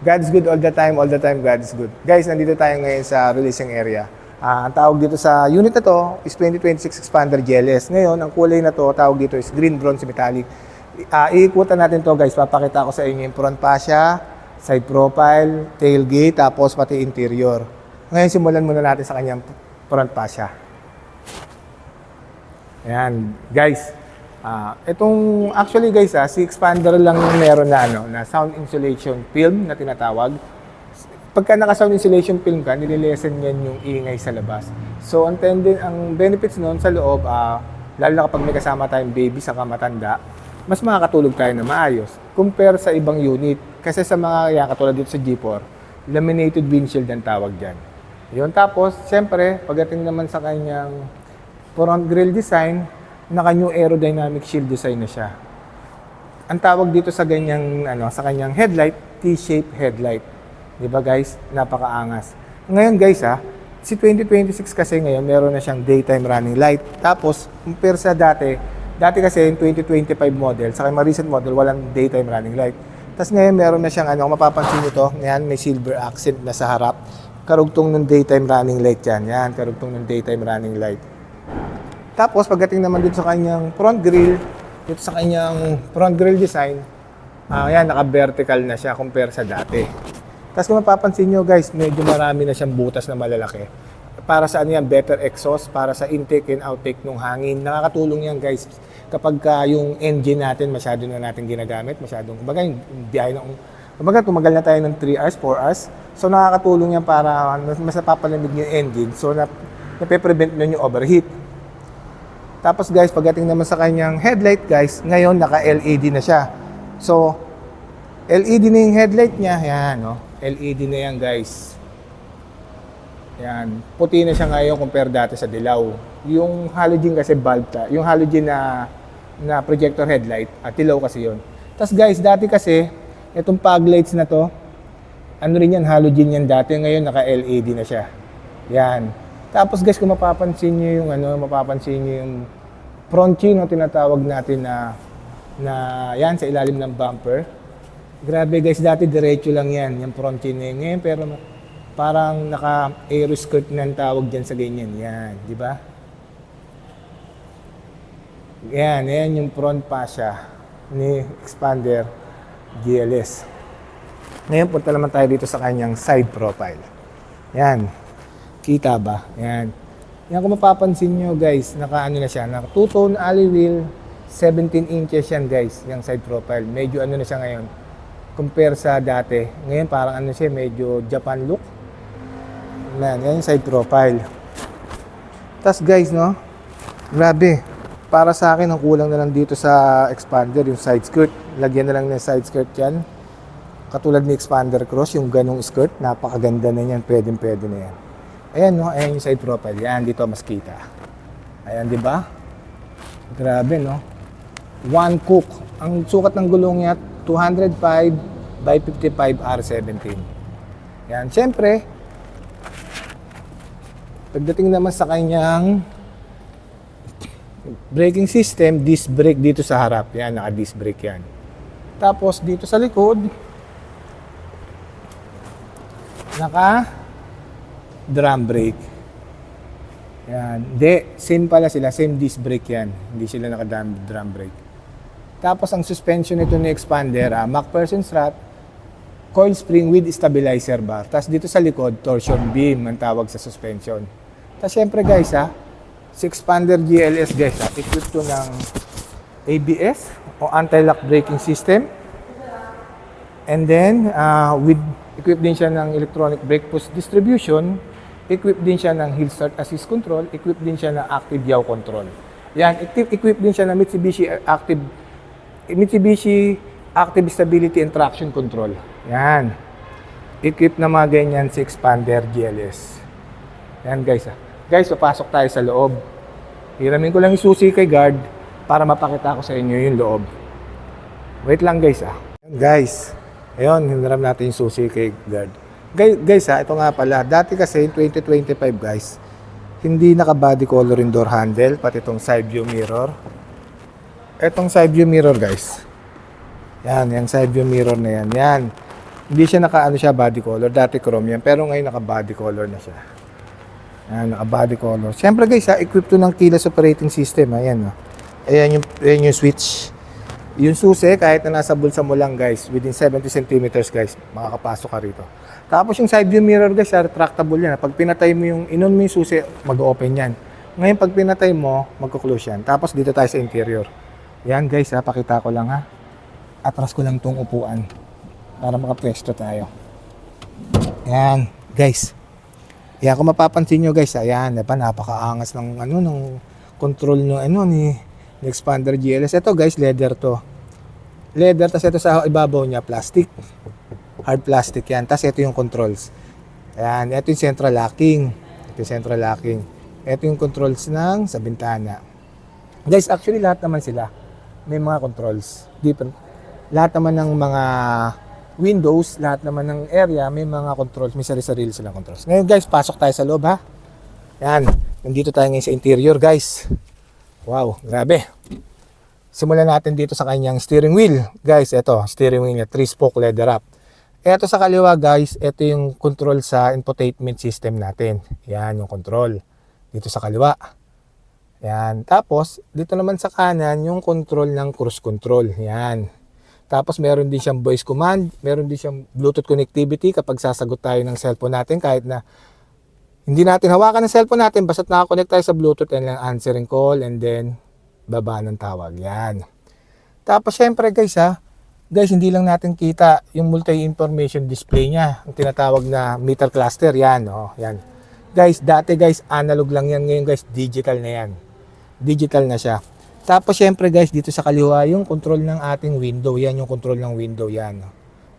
God is good all the time God is good. Guys, nandito tayo ngayon sa releasing area. Ang tawag dito sa unit na to is 2026 Expander GLS. Ngayon, ang kulay na to, tawag dito is green bronze metallic. Iikutan natin to guys, papakita ko sa inyo yung front fascia, side profile, tailgate, tapos pati interior. Ngayon, simulan muna natin sa kanyang front fascia. Ayan, guys. Actually guys, si Expander lang yung meron na na sound insulation film na tinatawag. Pagka naka-sound insulation film ka, nililesen yan yung ingay sa labas. So, ang benefits noon sa loob, lalo na kapag may kasama tayong baby sa matanda, mas makakatulog tayo na maayos compare sa ibang unit. Kasi sa mga katulad dito sa G4, laminated windshield ang tawag dyan. Yun, tapos, siyempre, pagdating naman sa kanyang front grille design, naka-new aerodynamic shield design na siya. Ang tawag dito sa kanyang headlight, T-shaped headlight. 'Di ba guys? Napakaangas. Ngayon guys si 2026 kasi ngayon meron na siyang daytime running light. Tapos compare sa dati kasi yung 2025 model, sa mga recent model walang daytime running light. Tapos ngayon meron na siyang kung mapapansin niyo to, ngayon may silver accent na sa harap. Karugtong ng daytime running light yan. Yan, karugtong ng daytime running light. Tapos, pagdating naman dito sa kanyang front grille, dito sa kanyang front grille design, yan, naka-vertical na siya compare sa dati. Tapos kung mapapansin nyo guys, medyo marami na siyang butas na malalaki. Para sa better exhaust, para sa intake and outtake ng hangin. Nakakatulong yan guys. Kapag yung engine natin, masyado na natin ginagamit, kumbaga yung biyahe tumagal na tayo ng 3 hours, 4 hours. So nakakatulong yan para mas napapalamig yung engine. So nape-prevent nyo yung overheat. Tapos guys, pagdating naman sa kanyang headlight guys, ngayon naka-LED na siya. So, LED na yung headlight niya. Yan, LED na yan guys. Yan. Puti na siya ngayon compare dati sa dilaw. Yung halogen kasi bulb yung halogen na projector headlight, dilaw kasi yun. Tapos guys, dati kasi, itong fog lights na to, halogen yan dati. Ngayon naka-LED na siya. Yan. Tapos guys, kung mapapansin niyo yung front chin, tinatawag natin na yan sa ilalim ng bumper. Grabe guys, dati diretso lang yan, yung front chin na yun. Ngayon, pero parang naka-aero skirt na ang tawag dyan sa ganyan. Yan, di ba? Yan yung front fascia ni Expander GLS. Ngayon, punta naman tayo dito sa kanyang side profile. Yan. Kita ba? Yan. Yan kung mapapansin nyo guys, na siya, naka two-tone alloy wheel, 17 inches yan guys, yung side profile. Medyo na siya ngayon, compare sa dati. Ngayon parang siya, medyo Japan look. Yan yung side profile. Tapos guys, grabe. Para sa akin, ang kulang na lang dito sa Expander, yung side skirt. Lagyan na lang ng side skirt yan. Katulad ni Expander Cross, yung ganong skirt, napakaganda na yan, pwede na yan. Ayan ayan yung side profile. Yan, dito mas kita. Ayan, di ba? Grabe, One cook. Ang sukat ng gulong niya, 205 by 55 R17. Yan, siyempre, pagdating naman sa kanyang braking system, disc brake dito sa harap. Yan, naka-disc brake yan. Tapos, dito sa likod, drum brake. Yan. Same pala sila. Same disc brake yan. Hindi sila naka-drum brake. Tapos, ang suspension nito ni Expander, MacPherson strut, coil spring with stabilizer bar. Tapos, dito sa likod, torsion beam ang tawag sa suspension. Tapos, syempre guys, si Expander GLS guys, equipped to ng ABS o anti-lock braking system. And then, equipped din siya ng electronic brake push distribution. Equipped din siya ng hill start assist control. Equipped din siya ng active yaw control. Yan, equipped din siya ng Mitsubishi Active Stability and Traction Control. Yan. Equipped na mga ganyan si Expander GLS. Yan guys. Guys, papasok tayo sa loob. Hiramin ko lang yung susi kay guard para mapakita ko sa inyo yung loob. Wait lang guys. Guys, ayun, hiniram natin yung susi kay guard. Guys, ito nga pala. Dati kasi, 2025 guys, hindi naka-body color yung door handle, pati itong side view mirror. Itong side view mirror guys. Yan, yung side view mirror na yan. Yan. Hindi siya naka-ano siya body color. Dati chrome yan. Pero ngayon naka-body color na siya. Ayan, naka-body color. Siyempre guys, equipped to ng keyless operating system. Ayan, oh. Ayan yung switch. Yung susi, kahit na nasa bulsa mo lang guys, within 70 centimeters guys, makakapasok ka rito. Tapos yung side view mirror guys, retractable yan. Pag pinatay mo inon mo yung susi, mag-open yan. Ngayon pag pinatay mo, magko-close yan. Tapos dito tayo sa interior. Yan guys, pakita ko lang ha. Atras ko lang tong upuan para makapwesto tayo. Yan guys. Yan kung mapapansin nyo guys, ayan, napakaangas ng ng control ni expander GLS. Ito guys, leather to. Leather, tas ito sa ibabaw niya, plastic. Hard plastic yan. Tas ito yung controls. Ayan, ito yung central locking. Ito yung controls sa bintana. Guys, actually lahat naman sila may mga controls. Different. Lahat naman ng mga windows, lahat naman ng area, may mga controls. May sarili-sarili silang controls. Ngayon guys, pasok tayo sa loob ha. Yan. Nandito tayo ngayon sa interior guys. Wow, grabe. Simulan natin dito sa kanyang steering wheel. Guys, ito, steering wheel niya, 3-spoke leather wrap. Ito sa kaliwa guys, ito yung control sa infotainment system natin. Yan, yung control. Dito sa kaliwa. Yan. Tapos, dito naman sa kanan, yung control ng cruise control. Yan. Tapos, meron din siyang voice command. Meron din siyang Bluetooth connectivity kapag sasagot tayo ng cellphone natin kahit na hindi natin hawakan ng cellphone natin, basta't nakakonect tayo sa Bluetooth and lang answering call and then baba ng tawag. Yan. Tapos syempre guys guys hindi lang natin kita yung multi-information display niya, ang tinatawag na meter cluster. Yan, oh, yan. Guys, dati guys analog lang yan, ngayon guys digital na yan. Digital na siya. Tapos syempre guys dito sa kaliwa yung control ng ating window. Yan yung control ng window yan.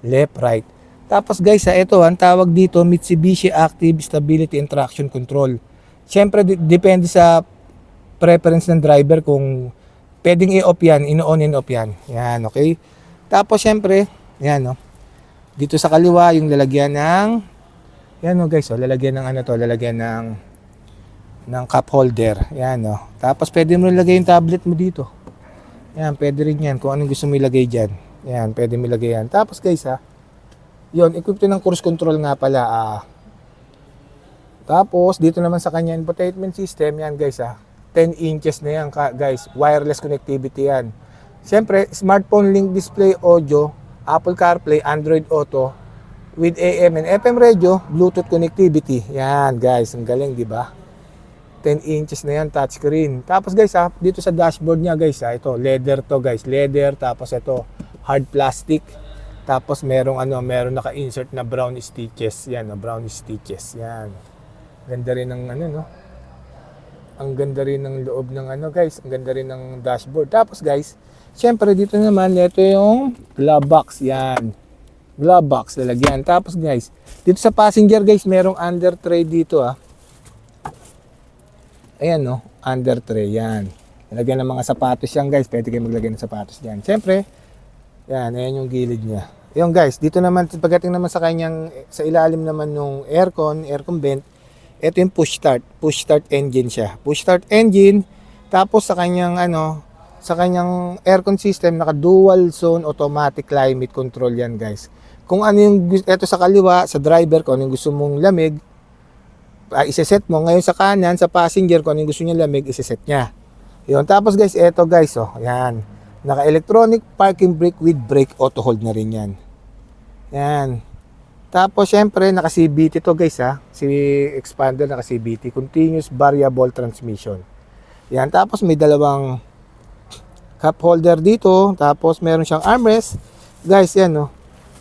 Left, right. Tapos guys, ito, ang tawag dito, Mitsubishi Active Stability and Traction Control. Siyempre, depende sa preference ng driver kung pwedeng i-off yan, in-on and off yan. Yan, okay? Tapos siyempre, yan, no? Dito sa kaliwa, yung lalagyan ng, yan, no, guys, lalagyan ng lalagyan ng cup holder. Yan, no? Tapos pwede mo ilagay yung tablet mo dito. Yan, pwede rin yan, kung anong gusto mo ilagay dyan. Yan, pwede mo ilagay yan. Tapos guys, yun, equipped ng cruise control nga pala. Tapos, dito naman sa kanya infotainment system, yan guys 10 inches na yan guys. Wireless connectivity yan. Siyempre, smartphone link display audio, Apple CarPlay, Android Auto, with AM and FM radio, Bluetooth connectivity. Yan guys, ang galing di ba? 10 inches na yan, touchscreen. Tapos guys dito sa dashboard niya guys ito, leather to guys. Leather, tapos ito, hard plastic. Tapos meron naka-insert na brown stitches. Yan, brown stitches. Yan. Ganda rin ng no. Ang ganda rin ng loob ng guys. Ang ganda rin ng dashboard. Tapos guys, syempre dito naman ito yung glove box. Yan. Glove box lalagyan. Tapos guys, dito sa passenger guys, merong under tray dito Ayan no, under tray yan. Lalagyan ng mga sapatos yan guys. Pwede kayo maglagay ng sapatos diyan. Syempre, yan, ayan yung gilid niya. Yung guys, dito naman, pagdating naman sa kanyang, sa ilalim naman ng aircon vent, ito yung push start engine siya. Push start engine, tapos sa kanyang, sa kanyang aircon system, naka dual zone automatic climate control yan guys. Kung ano yung, ito sa kaliwa, sa driver, kung ano yung gusto mong lamig, iseset mo. Ngayon sa kanan, sa passenger, kung ano yung gusto niya lamig, iseset niya. Yun, tapos guys, ito guys, yan. Naka-electronic parking brake with brake auto hold na rin yan. Yan. Tapos syempre naka-CVT to guys Si expander naka-CVT, continuous variable transmission. Yan. Tapos may dalawang cup holder dito. Tapos meron siyang armrest. Guys, yan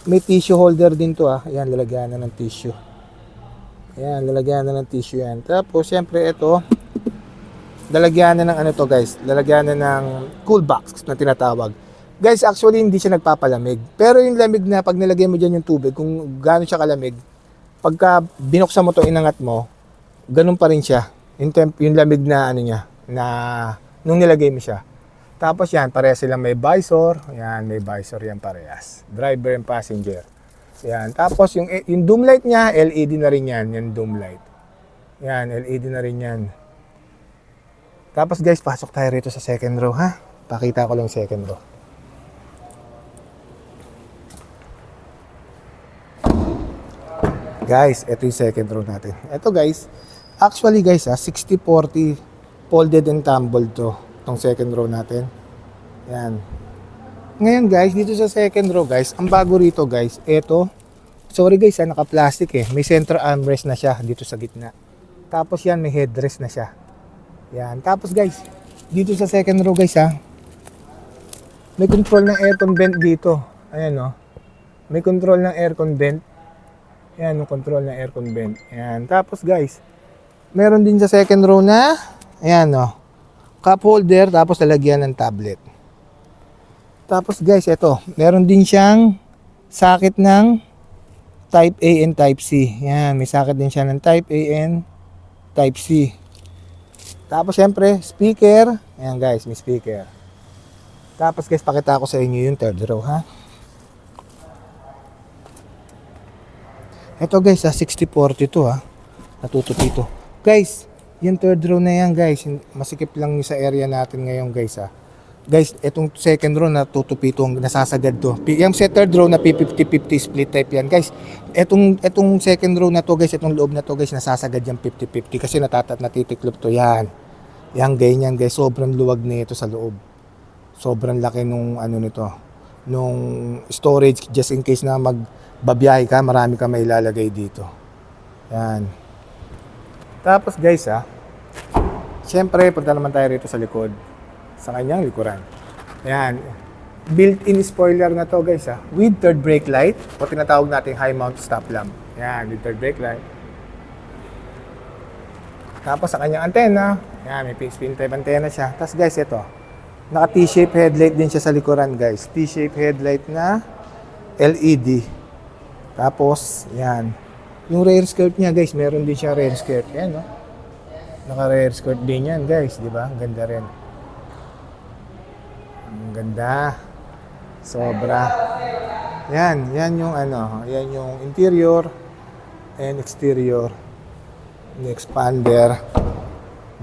may tissue holder din to Yan, lalagyan na ng tissue. Yan, lalagyan na ng tissue yan. Tapos syempre ito, lalagyan na ng guys, lalagyan na ng cool box na tinatawag. Guys, actually hindi siya nagpapalamig. Pero yung lamig na pag nilagay mo diyan yung tubig, kung gaano siya kalamig, pagka binuksan mo to, inangat mo, ganun pa rin siya. Yung lamig na niya, na nung nilagay mo siya. Tapos yan, parehas silang may visor. Yan, may visor yan parehas. Driver and passenger. Yan. Tapos yung doom light niya, LED na rin yan. Yung doom light. Yan, LED na rin yan. Tapos guys, pasok tayo rito sa second row Pakita ko lang second row. Guys, ito yung second row natin. Ito guys, actually guys 60-40 folded and tumbled to. Itong second row natin. Yan. Ngayon guys, dito sa second row guys, ang bago rito guys, ito, sorry guys naka-plastic eh. May center armrest na siya dito sa gitna. Tapos yan, may headrest na siya. Yan. Tapos guys, dito sa second row guys may control ng aircon vent dito. Ayan no. May control ng aircon vent. Ayan yung control ng aircon vent. Ayan. Tapos guys, meron din sa second row na, ayan no, cup holder tapos lalagyan ng tablet. Tapos guys, ito, meron din siyang socket ng Type A and Type C. Ayan, may socket din siya ng Type A and Type C. Tapos syempre, speaker. Ayan guys, may speaker. Tapos guys, pakita ko sa inyo yung third row ha. Ito guys, 60-40 to ha. Natutupi to. Guys, yung third row na yan guys, masikip lang sa area natin ngayon guys ha. Guys, itong second row na tutupi itong nasasagad to. Yung third row na 50-50 split type yan guys. Itong second row na to guys, itong loob na to guys, nasasagad yung 50-50 kasi natitiklop to yan. Yan ganyan guys, sobrang luwag nito sa loob. Sobrang laki nung ano nito, nung storage just in case na magbabiyahe ka, marami ka may ilalagay dito. Yan. Tapos guys syempre punta naman tayo rito sa likod, sa kanyang likuran. Yan. Built-in spoiler na to guys with third brake light o tinatawag nating high mount stop lamp. Yan, with third brake light. Tapos sa kanyang antena, yan, may spin type antena siya. Tapos guys, ito, naka T-shape headlight din siya sa likuran guys. T-shape headlight na LED. Tapos, yan. Yung rear skirt niya guys, meron din siya rear skirt. Yan, no? Naka rear skirt din yan guys, di ba? Ang ganda rin. Ang ganda. Sobra. Yan yung ano, yan yung interior and exterior. Yung expander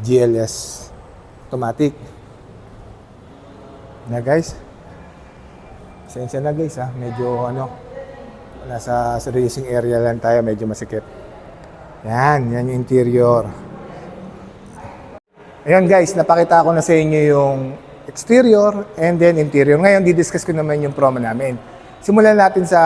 GLS automatic. Na guys. Pasensya na guys medyo ano, nasa racing area lang tayo, medyo masikip. Yan yung interior. Ayan guys, napakita ko na sa inyo yung exterior and then interior. Ngayon, didiscuss ko naman yung promo namin. Simulan natin sa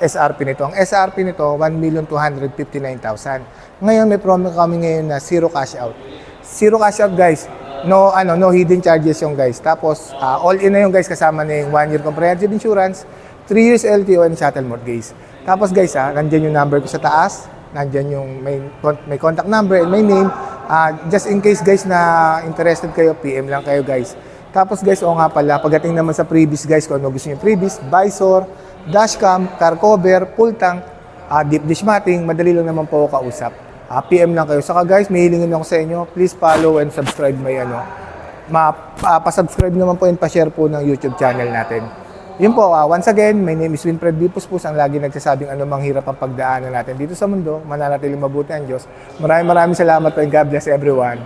SRP nito. Ang SRP nito, 1,259,000. Ngayon, may promo kami ngayon na zero cash out. Zero cash out guys. No hidden charges yung guys. Tapos, all in na yung guys, kasama na yung 1-year comprehensive insurance, 3 years LTO and shuttle mortgage. Tapos guys nandyan yung number ko sa taas. Nandyan yung may contact number and my name. Just in case guys na interested kayo, PM lang kayo guys. Tapos guys, nga pala, pagdating naman sa previous guys, kung ano gusto nyo previous, visor, dashcam, car cover, full tank, deep dish matting, madali lang naman po ako kausap. PM lang kayo. Saka guys, may hilingin ako sa inyo, please follow and subscribe may pa-subscribe naman po and pa-share po ng YouTube channel natin. Yun po, once again, my name is Winfred Bipuspus, ang lagi nagsasabing anumang hirap ang pagdaanan natin dito sa mundo, mananatiling mabuti ang Diyos. Maraming salamat po and God bless everyone.